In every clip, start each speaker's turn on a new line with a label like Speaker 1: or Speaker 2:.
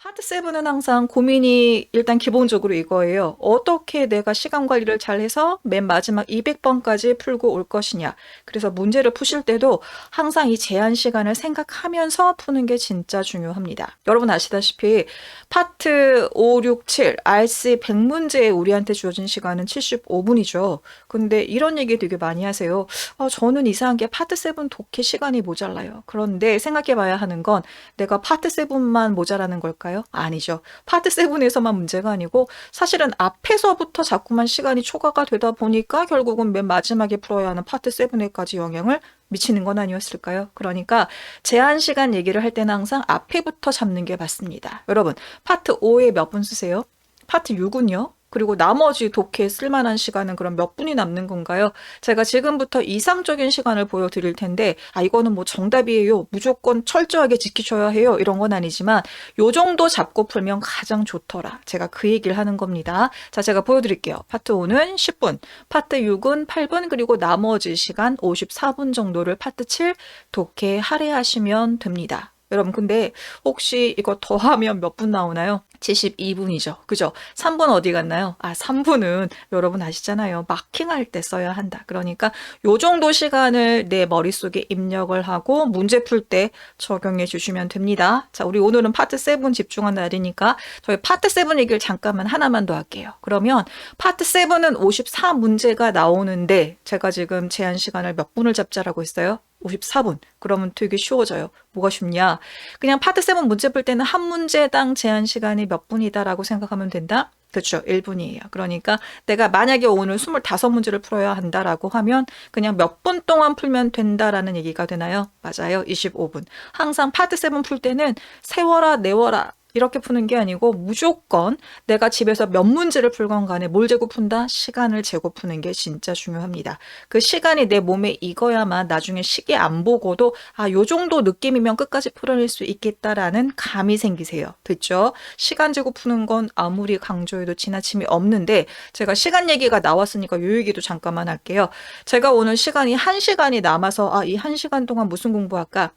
Speaker 1: 파트 7은 항상 고민이 일단 기본적으로 이거예요. 어떻게 내가 시간 관리를 잘해서 맨 마지막 200번까지 풀고 올 것이냐. 그래서 문제를 푸실 때도 항상 이 제한 시간을 생각하면서 푸는 게 진짜 중요합니다. 여러분 아시다시피 파트 5, 6, 7, RC 100문제에 우리한테 주어진 시간은 75분이죠. 근데 이런 얘기 되게 많이 하세요. 저는 이상한 게 파트 7 독해 시간이 모자라요. 그런데 생각해 봐야 하는 건 내가 파트 7만 모자라는 걸까요? 아니죠. 파트 7에서만 문제가 아니고 사실은 앞에서부터 자꾸만 시간이 초과가 되다 보니까 결국은 맨 마지막에 풀어야 하는 파트 7에까지 영향을 미치는 건 아니었을까요? 그러니까 제한 시간 얘기를 할 때는 항상 앞에부터 잡는 게 맞습니다. 여러분, 파트 5에 몇 분 쓰세요? 파트 6은요? 그리고 나머지 독해에 쓸만한 시간은 그럼 몇 분이 남는 건가요? 제가 지금부터 이상적인 시간을 보여드릴 텐데, 이거는 뭐 정답이에요. 무조건 철저하게 지키셔야 해요. 이런 건 아니지만, 요 정도 잡고 풀면 가장 좋더라. 제가 그 얘기를 하는 겁니다. 자, 제가 보여드릴게요. 파트 5는 10분, 파트 6은 8분, 그리고 나머지 시간 54분 정도를 파트 7 독해 할애하시면 됩니다. 여러분, 근데 혹시 이거 더하면 몇 분 나오나요? 72분이죠. 그죠? 3분 어디 갔나요? 3분은 여러분 아시잖아요. 마킹할 때 써야 한다. 그러니까 요 정도 시간을 내 머릿속에 입력을 하고 문제 풀 때 적용해 주시면 됩니다. 자, 우리 오늘은 파트 7 집중한 날이니까 저희 파트 7 얘기를 잠깐만 하나만 더 할게요. 그러면 파트 7은 54문제가 나오는데 제가 지금 제한 시간을 몇 분을 잡자라고 했어요? 54분. 그러면 되게 쉬워져요. 뭐가 쉽냐? 그냥 파트 7 문제 풀 때는 한 문제당 제한 시간이 몇 분이다라고 생각하면 된다? 그렇죠. 1분이에요. 그러니까 내가 만약에 오늘 25문제를 풀어야 한다라고 하면 그냥 몇 분 동안 풀면 된다라는 얘기가 되나요? 맞아요. 25분. 항상 파트 7 풀 때는 세워라, 내워라. 이렇게 푸는 게 아니고 무조건 내가 집에서 몇 문제를 풀건 간에 뭘 재고 푼다? 시간을 재고 푸는 게 진짜 중요합니다. 그 시간이 내 몸에 익어야만 나중에 시계 안 보고도 요 정도 느낌이면 끝까지 풀어낼 수 있겠다라는 감이 생기세요. 됐죠? 시간 재고 푸는 건 아무리 강조해도 지나침이 없는데 제가 시간 얘기가 나왔으니까 요 얘기도 잠깐만 할게요. 제가 오늘 시간이 1시간이 남아서 이 1시간 동안 무슨 공부할까?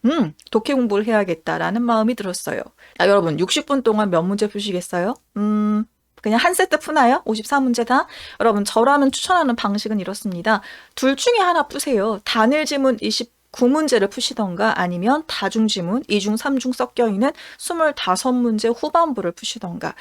Speaker 1: 독해 공부를 해야겠다라는 마음이 들었어요. 여러분 60분 동안 몇 문제 푸시겠어요? 그냥 한 세트 푸나요? 54문제 다? 여러분 저라면 추천하는 방식은 이렇습니다. 둘 중에 하나 푸세요. 단일 지문 29문제를 푸시던가 아니면 다중지문 2중 3중 섞여 있는 25문제 후반부를 푸시던가.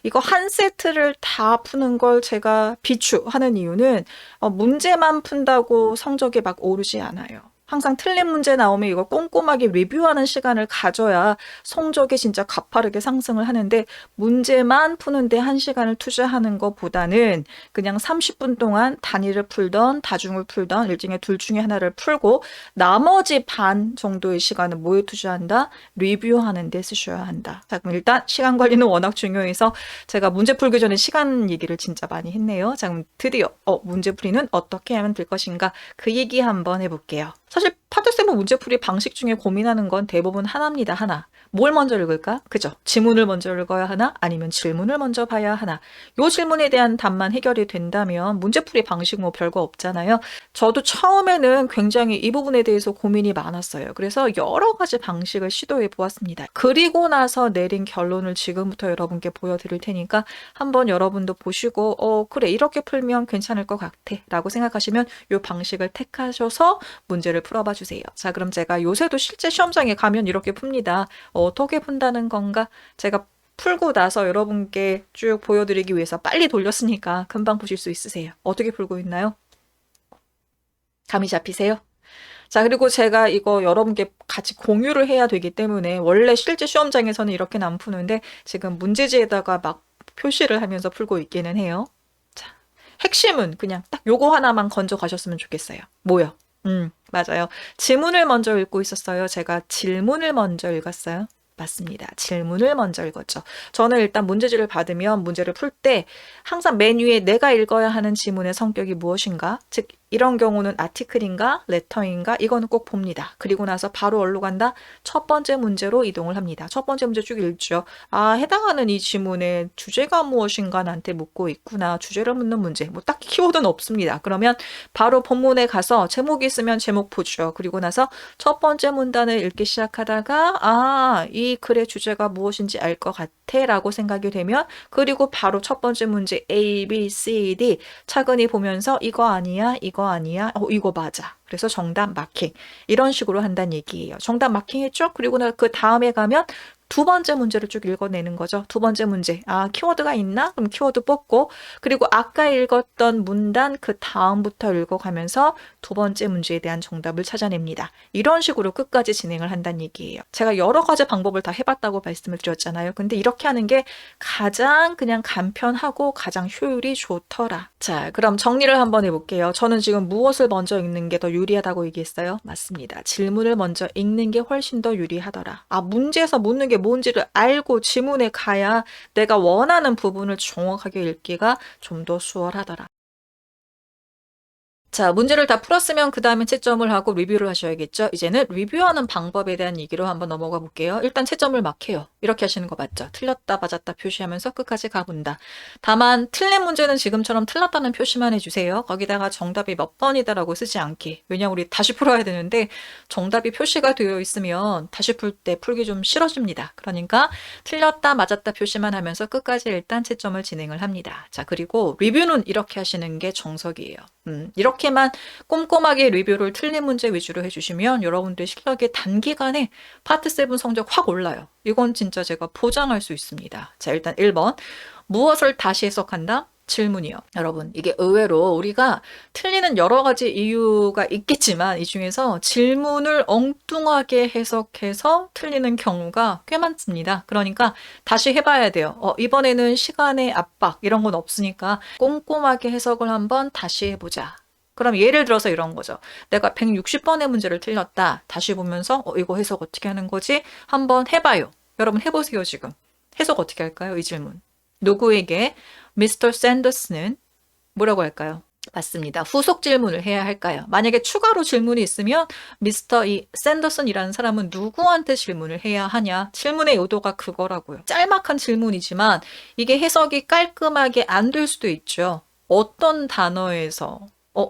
Speaker 1: 이거 한 세트를 다 푸는 걸 제가 비추하는 이유는 문제만 푼다고 성적이 막 오르지 않아요. 항상 틀린 문제 나오면 이걸 꼼꼼하게 리뷰하는 시간을 가져야 성적이 진짜 가파르게 상승을 하는데 문제만 푸는데 1시간을 투자하는 것보다는 그냥 30분 동안 단위를 풀던 다중을 풀던 일종의 둘 중에 하나를 풀고 나머지 반 정도의 시간을 뭐에 투자한다? 리뷰하는 데 쓰셔야 한다. 자, 그럼 일단 시간 관리는 워낙 중요해서 제가 문제 풀기 전에 시간 얘기를 진짜 많이 했네요. 자, 그럼 드디어 문제풀이는 어떻게 하면 될 것인가 그 얘기 한번 해볼게요. 사실 파트 7 문제풀이 방식 중에 고민하는 건 대부분 하나입니다. 하나. 뭘 먼저 읽을까? 그죠? 지문을 먼저 읽어야 하나? 아니면 질문을 먼저 봐야 하나? 요 질문에 대한 답만 해결이 된다면 문제풀이 방식 뭐 별거 없잖아요. 저도 처음에는 굉장히 이 부분에 대해서 고민이 많았어요. 그래서 여러 가지 방식을 시도해 보았습니다. 그리고 나서 내린 결론을 지금부터 여러분께 보여드릴 테니까 한번 여러분도 보시고 그래 이렇게 풀면 괜찮을 것 같아 라고 생각하시면 요 방식을 택하셔서 문제를 풀어봐 주세요. 자, 그럼 제가 요새도 실제 시험장에 가면 이렇게 풉니다. 어떻게 푼다는 건가? 제가 풀고 나서 여러분께 쭉 보여드리기 위해서 빨리 돌렸으니까 금방 보실 수 있으세요. 어떻게 풀고 있나요? 감이 잡히세요? 자, 그리고 제가 이거 여러분께 같이 공유를 해야 되기 때문에 원래 실제 시험장에서는 이렇게는 안 푸는데 지금 문제지에다가 막 표시를 하면서 풀고 있기는 해요. 자, 핵심은 그냥 딱 요거 하나만 건져 가셨으면 좋겠어요. 뭐요? 맞아요. 지문을 먼저 읽고 있었어요. 제가 질문을 먼저 읽었어요. 맞습니다. 질문을 먼저 읽었죠. 저는 일단 문제지를 받으면 문제를 풀 때 항상 맨 위에 내가 읽어야 하는 지문의 성격이 무엇인가? 즉 이런 경우는 아티클인가 레터인가 이거는 꼭 봅니다. 그리고 나서 바로 어디로 간다? 첫 번째 문제로 이동을 합니다. 첫 번째 문제 쭉 읽죠. 아, 해당하는 이 지문의 주제가 무엇인가 나한테 묻고 있구나. 주제를 묻는 문제. 뭐 딱히 키워드는 없습니다. 그러면 바로 본문에 가서 제목이 있으면 제목 보죠. 그리고 나서 첫 번째 문단을 읽기 시작하다가 아, 이 글의 주제가 무엇인지 알 것 같아 라고 생각이 되면 그리고 바로 첫 번째 문제 A, B, C, D 차근히 보면서 이거 아니야, 이거 아니야, 이거 맞아. 그래서 정답 마킹. 이런 식으로 한다는 얘기예요. 정답 마킹했죠? 그리고 그 다음에 가면 두 번째 문제를 쭉 읽어내는 거죠. 두 번째 문제. 아, 키워드가 있나? 그럼 키워드 뽑고 그리고 아까 읽었던 문단 그 다음부터 읽어가면서 두 번째 문제에 대한 정답을 찾아냅니다. 이런 식으로 끝까지 진행을 한다는 얘기예요. 제가 여러 가지 방법을 다 해봤다고 말씀을 드렸잖아요. 근데 이렇게 하는 게 가장 그냥 간편하고 가장 효율이 좋더라. 자, 그럼 정리를 한번 해볼게요. 저는 지금 무엇을 먼저 읽는 게 더 유리하다고 얘기했어요? 맞습니다. 질문을 먼저 읽는 게 훨씬 더 유리하더라. 아, 문제에서 묻는 게 뭔지를 알고 지문에 가야 내가 원하는 부분을 정확하게 읽기가 좀 더 수월하더라. 자, 문제를 다 풀었으면 그 다음에 채점을 하고 리뷰를 하셔야겠죠. 이제는 리뷰하는 방법에 대한 얘기로 한번 넘어가 볼게요. 일단 채점을 막 해요. 이렇게 하시는 거 맞죠? 틀렸다 맞았다 표시하면서 끝까지 가본다. 다만 틀린 문제는 지금처럼 틀렸다는 표시만 해주세요. 거기다가 정답이 몇 번이다라고 쓰지 않게. 왜냐면 우리 다시 풀어야 되는데 정답이 표시가 되어 있으면 다시 풀 때 풀기 좀 싫어집니다. 그러니까 틀렸다 맞았다 표시만 하면서 끝까지 일단 채점을 진행을 합니다. 자, 그리고 리뷰는 이렇게 하시는 게 정석이에요. 이렇게만 꼼꼼하게 리뷰를 틀린 문제 위주로 해주시면 여러분들 실력이 단기간에 파트 7 성적 확 올라요. 이건 진짜 제가 보장할 수 있습니다. 자, 일단 1번. 무엇을 다시 해석한다? 질문이요. 여러분, 이게 의외로 우리가 틀리는 여러 가지 이유가 있겠지만 이 중에서 질문을 엉뚱하게 해석해서 틀리는 경우가 꽤 많습니다. 그러니까 다시 해봐야 돼요. 이번에는 시간의 압박 이런 건 없으니까 꼼꼼하게 해석을 한번 다시 해보자. 그럼 예를 들어서 이런 거죠. 내가 160번의 문제를 틀렸다. 다시 보면서 이거 해석 어떻게 하는 거지? 한번 해봐요. 여러분 해보세요 지금. 해석 어떻게 할까요? 이 질문. 누구에게 미스터 샌더스는 뭐라고 할까요? 맞습니다. 후속 질문을 해야 할까요? 만약에 추가로 질문이 있으면 미스터 이 샌더슨이라는 사람은 누구한테 질문을 해야 하냐? 질문의 의도가 그거라고요. 짤막한 질문이지만 이게 해석이 깔끔하게 안 될 수도 있죠. 어떤 단어에서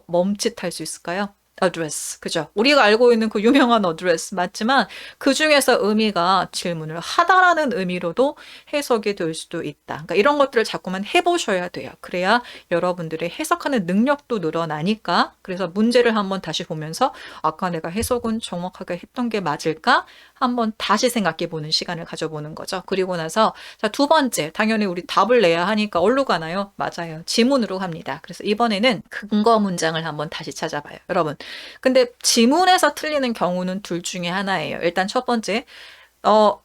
Speaker 1: 멈칫할 수 있을까요? address. 그죠? 우리가 알고 있는 그 유명한 address 맞지만 그 중에서 의미가 질문을 하다라는 의미로도 해석이 될 수도 있다. 그러니까 이런 것들을 자꾸만 해보셔야 돼요. 그래야 여러분들의 해석하는 능력도 늘어나니까 그래서 문제를 한번 다시 보면서 아까 내가 해석은 정확하게 했던 게 맞을까? 한번 다시 생각해 보는 시간을 가져보는 거죠. 그리고 나서 자, 두 번째 당연히 우리 답을 내야 하니까 어디로 가나요? 맞아요. 지문으로 합니다. 그래서 이번에는 근거 문장을 한번 다시 찾아봐요. 여러분 근데 지문에서 틀리는 경우는 둘 중에 하나예요. 일단 첫 번째,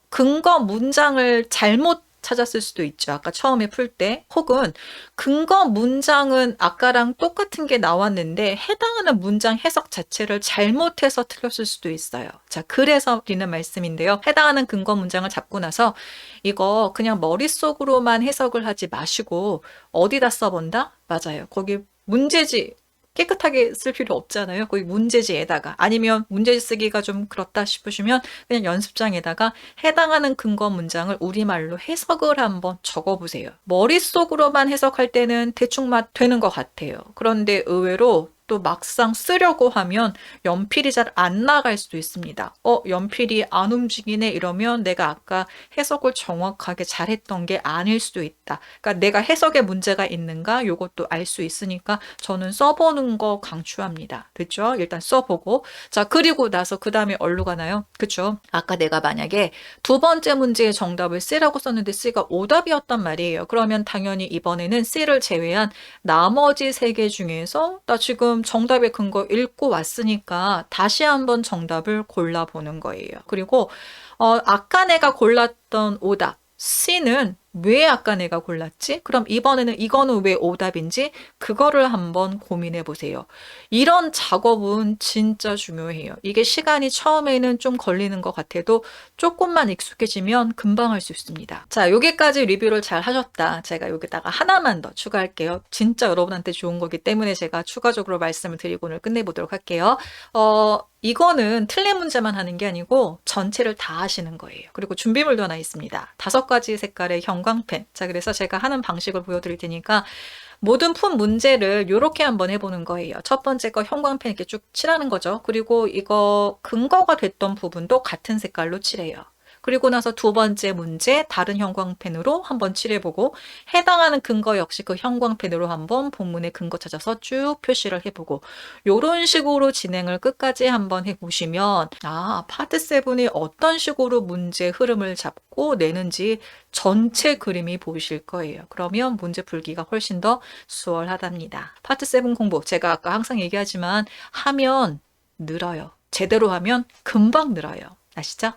Speaker 1: 근거 문장을 잘못 찾았을 수도 있죠. 아까 처음에 풀 때. 혹은 근거 문장은 아까랑 똑같은 게 나왔는데 해당하는 문장 해석 자체를 잘못해서 틀렸을 수도 있어요. 자, 그래서 드리는 말씀인데요. 해당하는 근거 문장을 잡고 나서 이거 그냥 머릿속으로만 해석을 하지 마시고 어디다 써본다? 맞아요. 거기 문제지. 깨끗하게 쓸 필요 없잖아요. 거기 문제지에다가 아니면 문제지 쓰기가 좀 그렇다 싶으시면 그냥 연습장에다가 해당하는 근거 문장을 우리말로 해석을 한번 적어보세요. 머릿속으로만 해석할 때는 대충 맛 되는 것 같아요. 그런데 의외로 또 막상 쓰려고 하면 연필이 잘 안 나갈 수도 있습니다. 연필이 안 움직이네 이러면 내가 아까 해석을 정확하게 잘했던 게 아닐 수도 있다. 그러니까 내가 해석에 문제가 있는가 요것도 알 수 있으니까 저는 써보는 거 강추합니다. 됐죠? 일단 써보고 자 그리고 나서 그 다음에 어디로 가나요? 그쵸? 아까 내가 만약에 두 번째 문제의 정답을 C라고 썼는데 C가 오답이었단 말이에요. 그러면 당연히 이번에는 C를 제외한 나머지 세 개 중에서 나 지금 정답의 근거 읽고 왔으니까 다시 한번 정답을 골라보는 거예요. 그리고 아까 내가 골랐던 오답 C는 왜 아까 내가 골랐지? 그럼 이번에는 이거는 왜 오답인지 그거를 한번 고민해 보세요. 이런 작업은 진짜 중요해요. 이게 시간이 처음에는 좀 걸리는 것 같아도 조금만 익숙해지면 금방 할 수 있습니다. 자, 여기까지 리뷰를 잘 하셨다. 제가 여기다가 하나만 더 추가할게요. 진짜 여러분한테 좋은 거기 때문에 제가 추가적으로 말씀을 드리고 오늘 끝내보도록 할게요. 이거는 틀린 문제만 하는 게 아니고 전체를 다 하시는 거예요. 그리고 준비물도 하나 있습니다. 5가지 색깔의 형광펜. 자, 그래서 제가 하는 방식을 보여드릴 테니까 모든 푼 문제를 이렇게 한번 해보는 거예요. 첫 번째 거 형광펜 이렇게 쭉 칠하는 거죠. 그리고 이거 근거가 됐던 부분도 같은 색깔로 칠해요. 그리고 나서 두 번째 문제 다른 형광펜으로 한번 칠해보고 해당하는 근거 역시 그 형광펜으로 한번 본문의 근거 찾아서 쭉 표시를 해보고 이런 식으로 진행을 끝까지 한번 해보시면 파트 7이 어떤 식으로 문제 흐름을 잡고 내는지 전체 그림이 보이실 거예요. 그러면 문제 풀기가 훨씬 더 수월하답니다. 파트 7 공부 제가 아까 항상 얘기하지만 하면 늘어요. 제대로 하면 금방 늘어요. 아시죠?